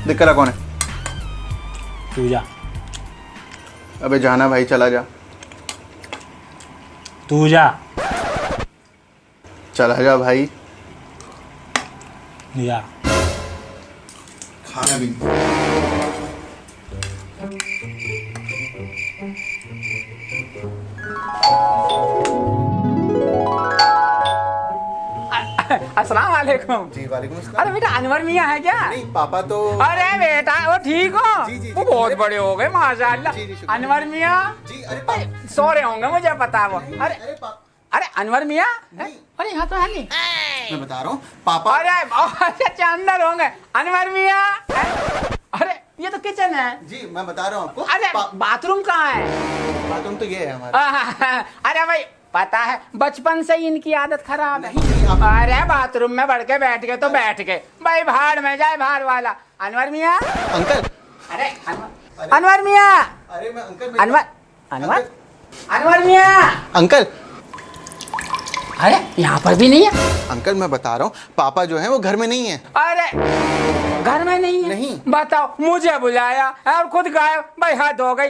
दिक्कत कौन है? तू जा। अबे जाना भाई, चला जा। तू जा। चला जा भाई। जा। खाना भी अस्सलाम वालेकुम। जी वालेकुम अस्सलाम। अरे बेटा अनवर मियाँ है क्या? नहीं पापा तो। अरे बेटा वो ठीक हो? जी, जी, वो जी। बहुत बड़े हो गए माशाल्लाह। जी, जी, शुक्रिया। अनवर मियाँ जी अरे सो रहे होंगे, मुझे पता है वो। अरे अरे अनवर मियाँ, नहीं। अरे यहाँ तो है नहीं। मैं बता रहा हूँ पापा। अरे अच्छा अंदर होंगे अनवर मियाँ। अरे ये तो किचन है। जी मैं बता रहा हूँ आपको। अरे बाथरूम कहाँ है? बाथरूम तो ये है हमारा। अरे भाई पता है बचपन से ही इनकी आदत खराब है। नहीं, आप- अरे बाथरूम में बढ़ के बैठ गए तो बैठ गए भाई, भाड़ में जाए भाड़ वाला। अनवर मियाँ, अंकल। अरे अनवर मियाँ, अरे मैं अंकल अनवर अनवर अनवर मियाँ। अंकल अरे यहाँ पर भी नहीं है। अंकल मैं बता रहा हूँ पापा जो है वो घर में नहीं है। अरे घर में नहीं है? नहीं। बताओ, मुझे बुलाया और खुद गायब भाई, हद हो गई।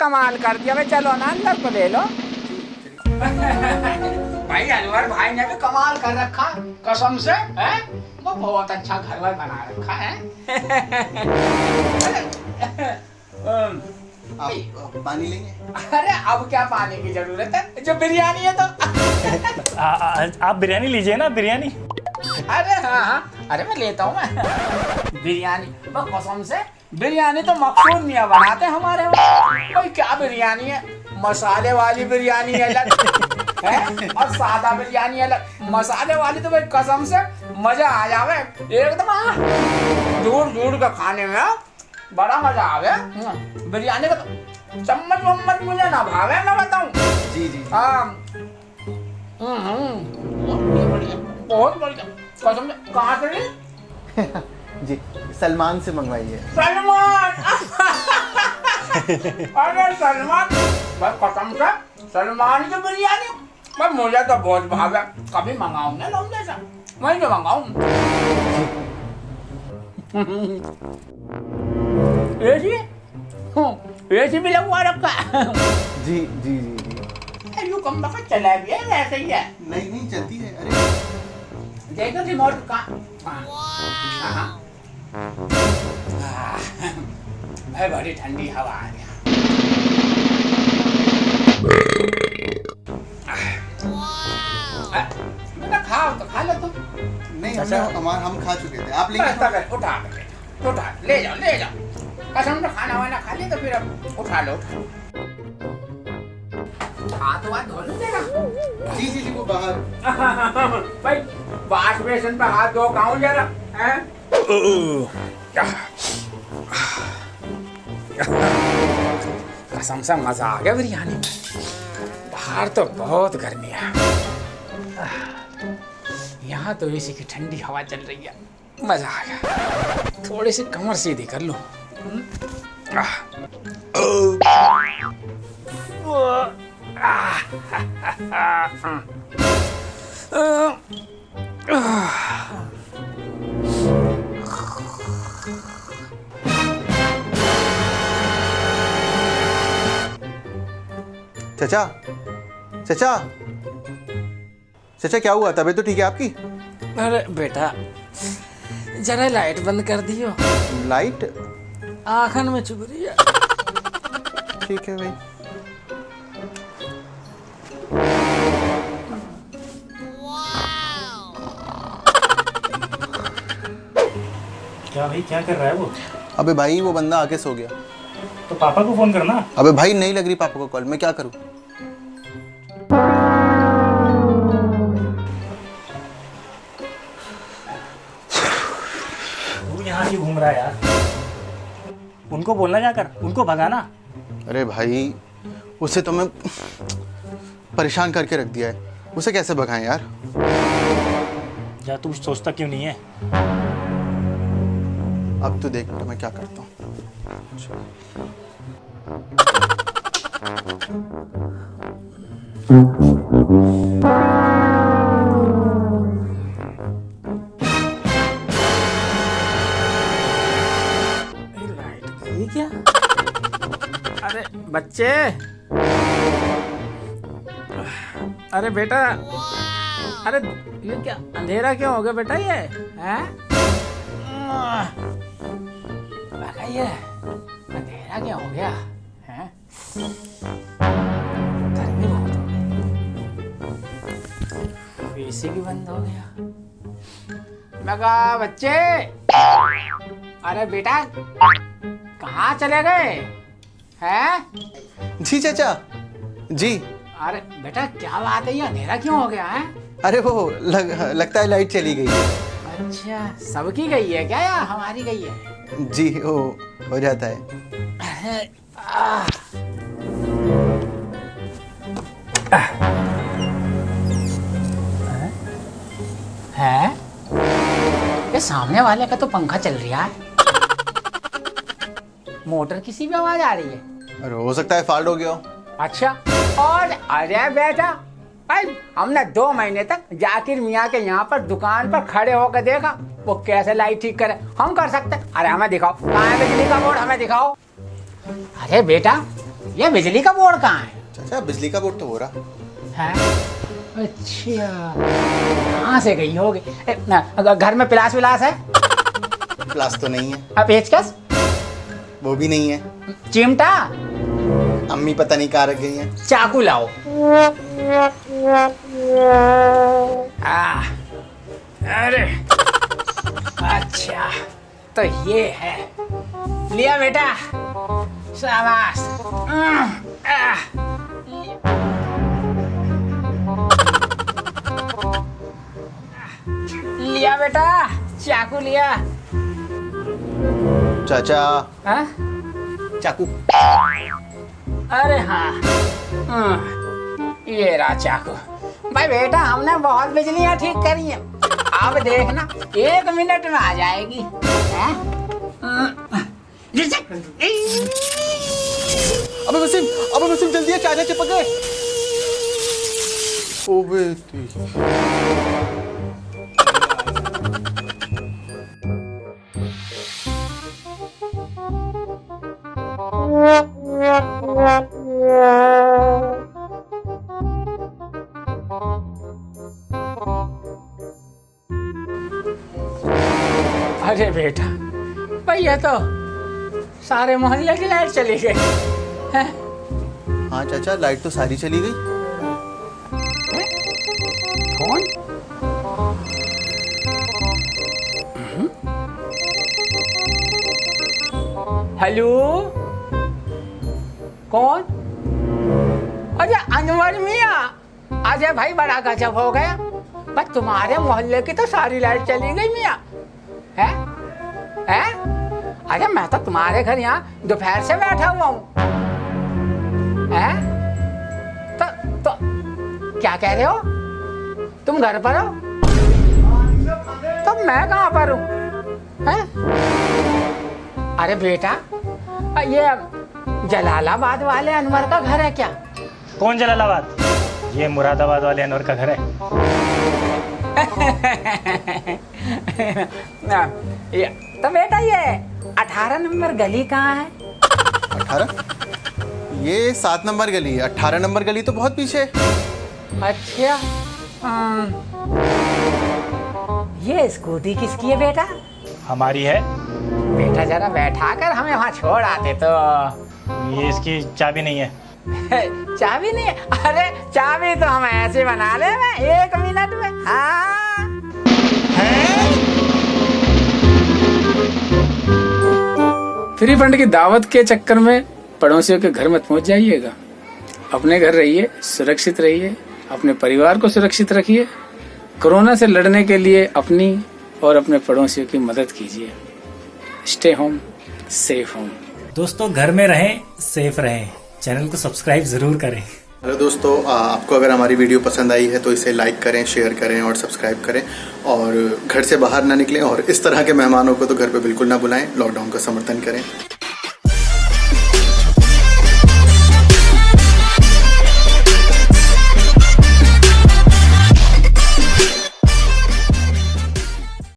कमाल कर दिया भाई, चलो ना अंदर तो ले लो। भाई अनवर भाई ने भी कमाल कर रखा कसम से, है वो बहुत अच्छा घर वर बना रखा है। आप पानी लेंगे? अरे अब क्या पानी की जरूरत है, जो बिरयानी है तो। आप बिरयानी लीजिए ना, बिरयानी। अरे हाँ, अरे मैं लेता हूँ मैं बिरयानी। वो कसम से बिरयानी तो मखसूस मियाँ बनाते हैं हमारे वहाँ। भाई क्या बिरयानी है, मसाले वाली बिरयानी अलग है और सादा बिरयानी अलग। मसाले वाली तो भाई कसम से मजा आ जावे एकदम। दूर दूर का खाने में बड़ा मजा आवे। बिरयानी का तो चम्मच वम्मच मुझे ना भावे, मैं बताऊं। जी जी हाँ बहुत बढ़िया कसम से। कहाँ से ली? जी सलमान से मंगवाइए। सलमान। अरे सलमान भाई कसम से सलमान की बिरयानी भाई मुझे तो बहुत भाव है। कभी मंगाऊं ना तुम जैसा, वहीं तो मंगाऊं। एसी भी लगवा रखा है। जी जी जी जी। यू कम बखत चला गया वैसे ही है। नहीं नहीं चलती है। अरे देखो रिमोट का। भाई बड़ी ठंडी हवा आ रही है। बेटा खाओ तो खा लो तुम। नहीं अच्छा। हम खा चुके थे। आप लेंगे? उठा ले जाओ। कसम से खाना वाना खा लिया तो फिर अब उठा लो। हाथ वाथ धो लो जरा। जी जी जी वो बाहर। भाई वाश बेसिन पे हाथ धो खाऊं जरा, हैं? कसम से मजा आ गया बिरयानी में। बाहर तो बहुत गर्मी है, यहाँ तो एसी की ठंडी हवा चल रही है, मजा आ गया। थोड़ी सी कमर सीधी कर लो। चाचा चाचा चाचा क्या हुआ? तबीयत तो ठीक है आपकी? अरे बेटा जरा लाइट बंद कर दियो, लाइट? आँखन में चुभ रही है। ठीक है भाई। क्या भाई, क्या कर रहा है वो? अबे भाई वो बंदा आके सो गया। तो पापा को फोन करना। अबे भाई नहीं लग रही पापा को कॉल, मैं क्या करूं? तू यहाँ क्यों घूम रहा है यार? उनको बोलना जाकर, उनको भगाना। अरे भाई उसे तो मैं परेशान करके रख दिया है, उसे कैसे भगाएं यार? या तू सोचता क्यों नहीं है? अब तो देख बेटा मैं क्या करता हूँ। बच्चे, अरे बेटा, अरे ये क्या अंधेरा क्यों हो गया बेटा ये? हैं? ये अंधेरा क्यों हो गया? हैं? गर्मी बहुत हो गई, एसी भी बंद हो गया। मैं कहा बच्चे, अरे बेटा कहाँ चले गए हैं? जी चाचा जी। अरे बेटा क्या बात है, ये अंधेरा क्यों हो गया है? अरे वो लगता है लाइट चली गई है। अच्छा, सबकी गई है क्या या हमारी गई है? जी वो हो जाता है। है? ये सामने वाले का तो पंखा चल रहा है, मोटर किसी भी आवाज आ रही है। अरे हो सकता है फॉल्ट हो गया हो। अच्छा, और अरे बेटा भाई, हमने 2 महीने तक जाकिर मियाँ के यहाँ पर दुकान पर खड़े होकर देखा वो कैसे लाइट ठीक करे। हम कर सकते? अरे हमें दिखाओ, कहाँ है बिजली का बोर्ड, हमें दिखाओ। अरे बेटा ये बिजली का बोर्ड कहाँ है? चाचा बिजली का बोर्ड तो हो रहा है। अच्छा, कहाँ से गई होगी? घर में प्लास विलास है? प्लास तो नहीं है। अब पेचकस? वो भी नहीं है। चिमटा? अम्मी पता नहीं कहाँ रख गई हैं। चाकू लाओ। अरे अच्छा तो ये है, लिया बेटा, शाबाश। लिया बेटा, चाकू लिया। चाचा हाँ? चाकू। अरे हाँ, ये रहा चाकू। भाई बेटा हमने बहुत बिजलियाँ ठीक करी हैं, अब देखना 1 मिनट में आ जाएगी। अबे वसीम जल्दी है, चाचा चिपक गए। ओ बेटी। अरे बेटा भैया तो सारे मोहल्ले की लाइट चली गई है। हाँ चाचा लाइट तो सारी चली गई। कौन? हेलो, कौन? अरे अनवर मियाँ, अजय भाई बड़ा गजब हो गया। बस तुम्हारे मोहल्ले की तो सारी लाइट चली गई मियाँ। है? अरे मैं तो तुम्हारे घर यहाँ दोपहर से बैठा हुआ हूँ। तो क्या कह रहे हो? तुम घर पर हो? तो मैं कहाँ पर हूँ? अरे बेटा ये जलालाबाद वाले अनवर का घर है क्या? कौन जलालाबाद? ये मुरादाबाद वाले अनवर का घर है। तो बेटा ये 18 नंबर गली कहाँ है? 18? ये 7 नंबर गली है। 18 नंबर गली तो बहुत पीछे है। अच्छा, ये स्कूटी किसकी है बेटा? हमारी है। बेटा जरा बैठा कर हमें वहाँ छोड़ आते तो। ये इसकी चाबी नहीं है। चाबी नहीं है? अरे चाबी तो हम ऐसे बना ले 1 मिनट में। हाँ फ्री फंड की दावत के चक्कर में पड़ोसियों के घर मत पहुंच जाइएगा। अपने घर रहिए, सुरक्षित रहिए, अपने परिवार को सुरक्षित रखिए। कोरोना से लड़ने के लिए अपनी और अपने पड़ोसियों की मदद कीजिए। Stay home, safe home. दोस्तों घर में रहें, सेफ रहें। चैनल को सब्सक्राइब जरूर करें। हेलो दोस्तों, आपको अगर हमारी वीडियो पसंद आई है तो इसे लाइक करें, शेयर करें और सब्सक्राइब करें। और घर से बाहर ना निकलें और इस तरह के मेहमानों को तो घर पे बिल्कुल ना बुलाएं। लॉकडाउन का समर्थन करें।